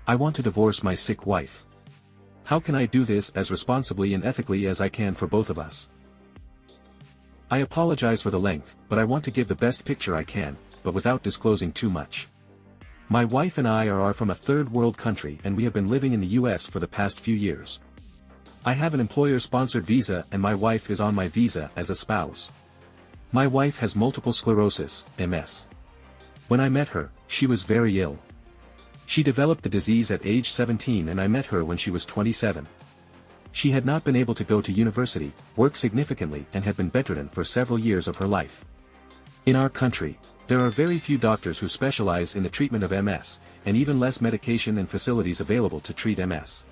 I want to divorce my sick wife. How can I do this as responsibly and ethically as I can for both of us? I apologize for the length, but I want to give the best picture I can, but without disclosing too much. My wife and I are from a third world country and we have been living in the US for the past few years. I have an employer-sponsored visa and my wife is on my visa as a spouse. My wife has multiple sclerosis, MS. When I met her, she was very ill. She developed the disease at age 17 and I met her when she was 27. She had not been able to go to university, work significantly and had been bedridden for several years of her life. In our country, there are very few doctors who specialize in the treatment of MS, and even less medication and facilities available to treat MS.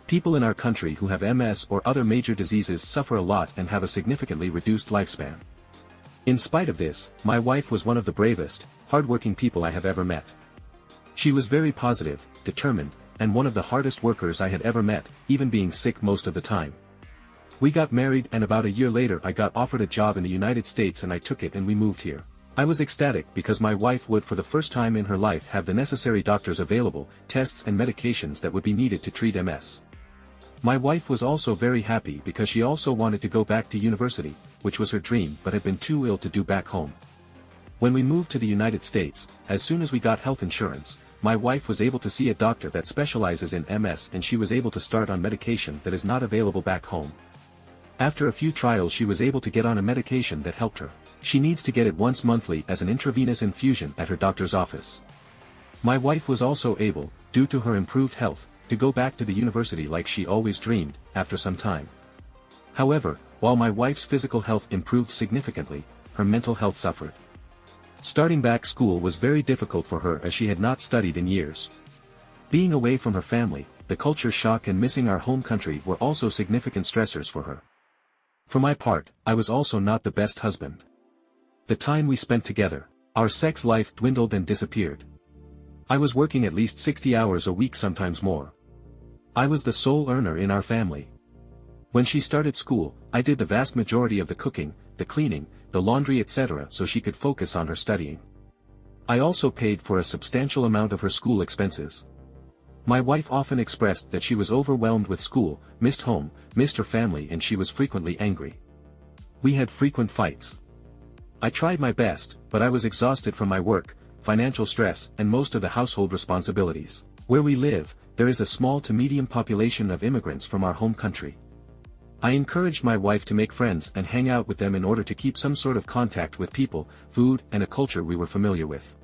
People in our country who have MS or other major diseases suffer a lot and have a significantly reduced lifespan. In spite of this, my wife was one of the bravest, hardworking people I have ever met. She was very positive, determined, and one of the hardest workers I had ever met, even being sick most of the time. We got married and about a year later I got offered a job in the United States and I took it and we moved here. I was ecstatic because my wife would for the first time in her life have the necessary doctors available, tests and medications that would be needed to treat MS. My wife was also very happy because she also wanted to go back to university, which was her dream but had been too ill to do back home. When we moved to the United States, as soon as we got health insurance, my wife was able to see a doctor that specializes in MS and she was able to start on medication that is not available back home. After a few trials she was able to get on a medication that helped her. She needs to get it once monthly as an intravenous infusion at her doctor's office. My wife was also able, due to her improved health, to go back to the university like she always dreamed, after some time. However, while my wife's physical health improved significantly, her mental health suffered. Starting back school was very difficult for her as she had not studied in years. Being away from her family, the culture shock and missing our home country were also significant stressors for her. For my part, I was also not the best husband. The time we spent together, our sex life dwindled and disappeared. I was working at least 60 hours a week, sometimes more. I was the sole earner in our family. When she started school, I did the vast majority of the cooking, the cleaning, the laundry etc. so she could focus on her studying. I also paid for a substantial amount of her school expenses. My wife often expressed that she was overwhelmed with school, missed home, missed her family and she was frequently angry. We had frequent fights. I tried my best, but I was exhausted from my work, financial stress and most of the household responsibilities. Where we live, there is a small to medium population of immigrants from our home country. I encouraged my wife to make friends and hang out with them in order to keep some sort of contact with people, food and a culture we were familiar with.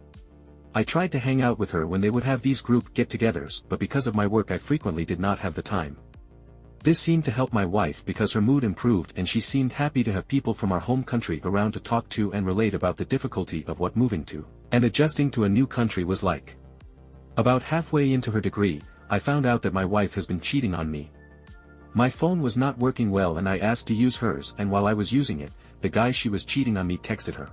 I tried to hang out with her when they would have these group get-togethers, but because of my work I frequently did not have the time. This seemed to help my wife because her mood improved and she seemed happy to have people from our home country around to talk to and relate about the difficulty of what moving to and adjusting to a new country was like. About halfway into her degree, I found out that my wife has been cheating on me. My phone was not working well and I asked to use hers, and while I was using it, the guy she was cheating on me texted her.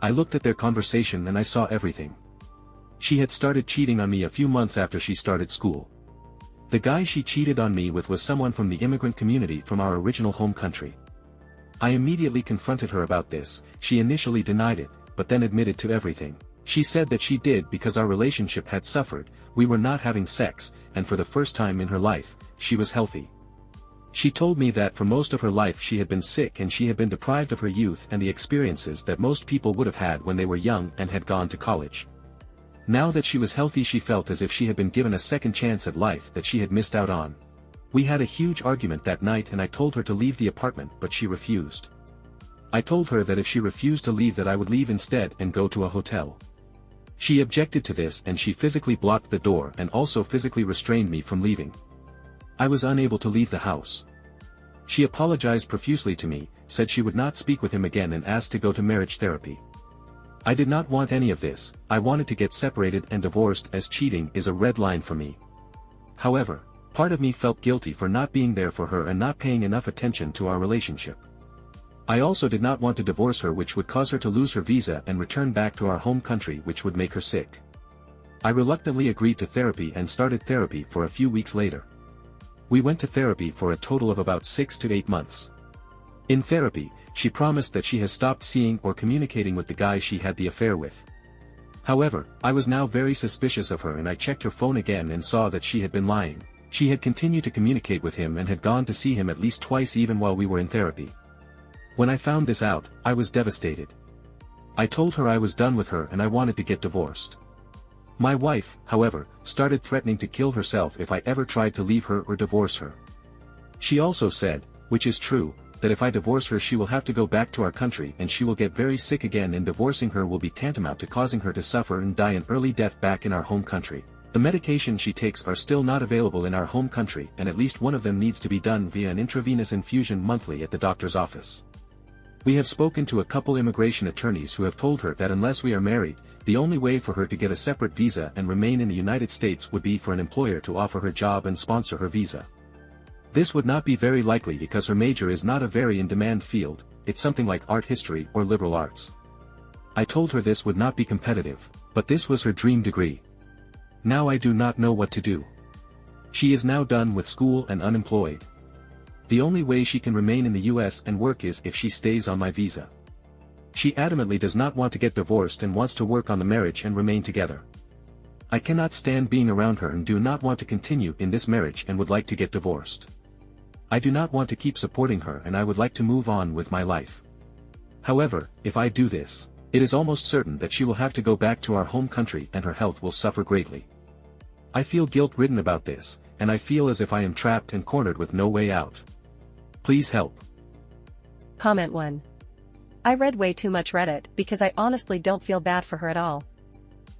I looked at their conversation and I saw everything. She had started cheating on me a few months after she started school. The guy she cheated on me with was someone from the immigrant community from our original home country. I immediately confronted her about this. She initially denied it, but then admitted to everything. She said that she did because our relationship had suffered, we were not having sex, and for the first time in her life, she was healthy. She told me that for most of her life she had been sick and she had been deprived of her youth and the experiences that most people would have had when they were young and had gone to college. Now that she was healthy she felt as if she had been given a second chance at life that she had missed out on. We had a huge argument that night and I told her to leave the apartment but she refused. I told her that if she refused to leave that I would leave instead and go to a hotel. She objected to this and she physically blocked the door and also physically restrained me from leaving. I was unable to leave the house. She apologized profusely to me, said she would not speak with him again and asked to go to marriage therapy. I did not want any of this. I wanted to get separated and divorced as cheating is a red line for me. However, part of me felt guilty for not being there for her and not paying enough attention to our relationship. I also did not want to divorce her, which would cause her to lose her visa and return back to our home country, which would make her sick. I reluctantly agreed to therapy and started therapy for a few weeks later. We went to therapy for a total of about 6 to 8 months. In therapy, she promised that she has stopped seeing or communicating with the guy she had the affair with. However, I was now very suspicious of her and I checked her phone again and saw that she had been lying. She had continued to communicate with him and had gone to see him at least twice even while we were in therapy. When I found this out, I was devastated. I told her I was done with her and I wanted to get divorced. My wife, however, started threatening to kill herself if I ever tried to leave her or divorce her. She also said, which is true, that if I divorce her she will have to go back to our country and she will get very sick again and divorcing her will be tantamount to causing her to suffer and die an early death back in our home country. The medication she takes are still not available in our home country and at least one of them needs to be done via an intravenous infusion monthly at the doctor's office. We have spoken to a couple immigration attorneys who have told her that unless we are married, the only way for her to get a separate visa and remain in the United States would be for an employer to offer her job and sponsor her visa. This would not be very likely because her major is not a very in-demand field, it's something like art history or liberal arts. I told her this would not be competitive, but this was her dream degree. Now I do not know what to do. She is now done with school and unemployed. The only way she can remain in the US and work is if she stays on my visa. She adamantly does not want to get divorced and wants to work on the marriage and remain together. I cannot stand being around her and do not want to continue in this marriage and would like to get divorced. I do not want to keep supporting her and I would like to move on with my life. However, if I do this, it is almost certain that she will have to go back to our home country and her health will suffer greatly. I feel guilt-ridden about this, and I feel as if I am trapped and cornered with no way out. Please help. Comment 1. I read way too much Reddit because I honestly don't feel bad for her at all.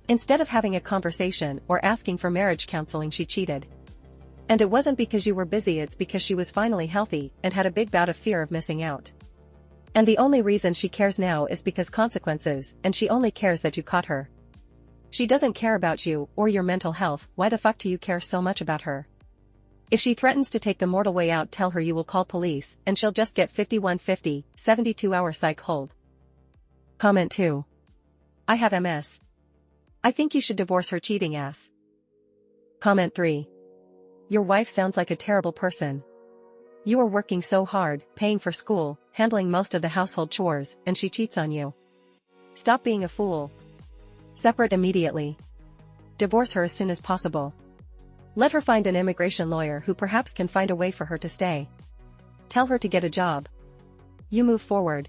Instead of having a conversation or asking for marriage counseling, she cheated. And it wasn't because you were busy, it's because she was finally healthy and had a big bout of fear of missing out. And the only reason she cares now is because consequences, and she only cares that you caught her. She doesn't care about you or your mental health. Why the fuck do you care so much about her? If she threatens to take the mortal way out, tell her you will call police and she'll just get 5150, 72-hour psych hold. Comment 2. I have MS. I think you should divorce her cheating ass. Comment 3. Your wife sounds like a terrible person. You are working so hard, paying for school, handling most of the household chores, and she cheats on you. Stop being a fool. Separate immediately. Divorce her as soon as possible. Let her find an immigration lawyer who perhaps can find a way for her to stay. Tell her to get a job. You move forward.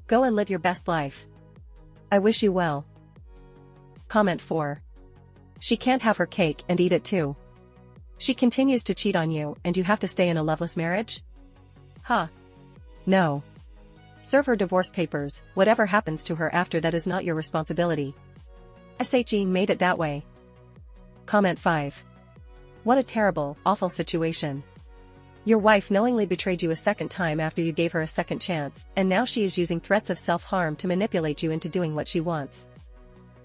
Go and live your best life. I wish you well. Comment 4. She can't have her cake and eat it too. She continues to cheat on you and you have to stay in a loveless marriage? Huh. No. Serve her divorce papers. Whatever happens to her after that is not your responsibility. SHE made it that way. Comment 5. What a terrible, awful situation. Your wife knowingly betrayed you a second time after you gave her a second chance, and now she is using threats of self-harm to manipulate you into doing what she wants.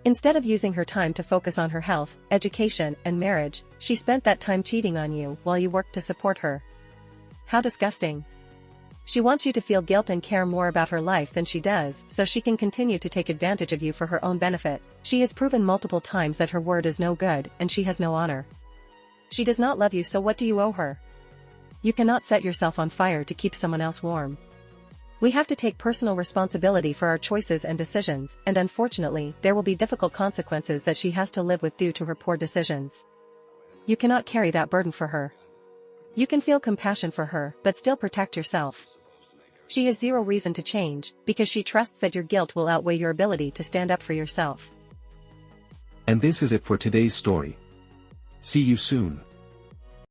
Instead of using her time to focus on her health, education, and marriage, she spent that time cheating on you while you worked to support her. How disgusting. She wants you to feel guilt and care more about her life than she does so she can continue to take advantage of you for her own benefit. She has proven multiple times that her word is no good and she has no honor. She does not love you, so what do you owe her? You cannot set yourself on fire to keep someone else warm. We have to take personal responsibility for our choices and decisions, and unfortunately, there will be difficult consequences that she has to live with due to her poor decisions. You cannot carry that burden for her. You can feel compassion for her, but still protect yourself. She has zero reason to change, because she trusts that your guilt will outweigh your ability to stand up for yourself. And this is it for today's story. See you soon.